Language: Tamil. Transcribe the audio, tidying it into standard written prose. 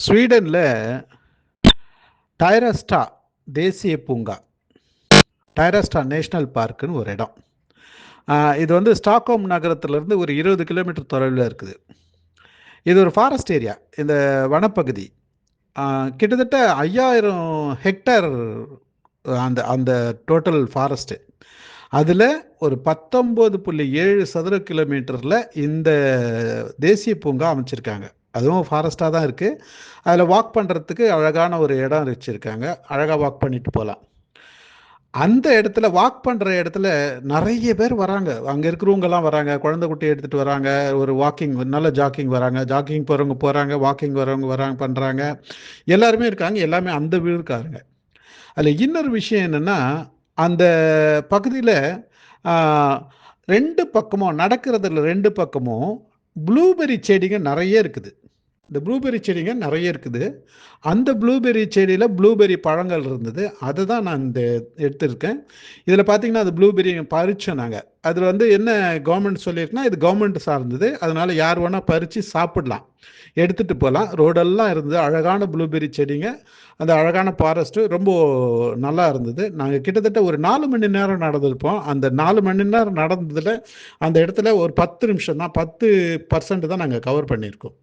ஸ்வீடனில் டைரஸ்டா தேசிய பூங்கா, டைரஸ்டா நேஷ்னல் பார்க்குன்னு ஒரு இடம். இது வந்து ஸ்டாக்ஹோம் நகரத்திலேருந்து ஒரு 20 கிலோமீட்டர் தொலைவில் இருக்குது. இது ஒரு ஃபாரஸ்ட் ஏரியா, இந்த வனப்பகுதி. கிட்டத்தட்ட 5000 ஹெக்டேர் அந்த அந்த டோட்டல் ஃபாரஸ்ட்டு. அதில் ஒரு 19.7 சதுர கிலோமீட்டரில் இந்த தேசிய பூங்கா அமைச்சிருக்காங்க. அதுவும் ஃபாரஸ்ட்டாக தான் இருக்குது. அதில் வாக் பண்ணுறதுக்கு அழகான ஒரு இடம் வச்சுருக்காங்க. அழகாக வாக் பண்ணிட்டு போகலாம். அந்த இடத்துல வாக் பண்ணுற இடத்துல நிறைய பேர் வராங்க. அங்கே இருக்கிறவங்கலாம் வராங்க, குழந்தை குட்டி எடுத்துகிட்டு வராங்க, ஒரு வாக்கிங், நல்ல ஜாக்கிங் வராங்க, ஜாக்கிங் போகிறவங்க போகிறாங்க, வாக்கிங் வரவங்க வராங்க, பண்ணுறாங்க. எல்லாருமே இருக்காங்க, எல்லாமே அந்த வீடுக்காரங்க. அதில் இன்னொரு விஷயம் என்னென்னா, அந்த பகுதியில் 2 பக்கமும் நடக்கிறதுல 2 பக்கமும் ப்ளூபெர்ரி செடிங்க நிறைய இருக்குது. இந்த ப்ளூபெர்ரி செடிங்க நிறைய இருக்குது. அந்த ப்ளூபெர்ரி செடியில் ப்ளூபெர்ரி பழங்கள் இருந்தது. அதை தான் நான் எடுத்திருக்கேன். இதில் பார்த்தீங்கன்னா, அது ப்ளூபெர்ரி பறித்தோம் நாங்கள். அதில் வந்து என்ன கவர்மெண்ட் சொல்லியிருக்குன்னா, இது கவர்மெண்ட் சார்ந்தது, அதனால் யார் வேணால் பறித்து சாப்பிடலாம், எடுத்துகிட்டு போகலாம். ரோடெல்லாம் இருந்தது, அழகான ப்ளூபெர்ரி செடிங்க. அந்த அழகான ஃபாரஸ்ட்டு ரொம்ப நல்லா இருந்தது. நாங்கள் கிட்டத்தட்ட ஒரு 4 மணி நேரம் நடந்திருப்போம். அந்த 4 மணி நேரம் நடந்ததில் அந்த இடத்துல ஒரு 10 நிமிஷம் தான், 10% தான் நாங்கள் கவர் பண்ணியிருக்கோம்.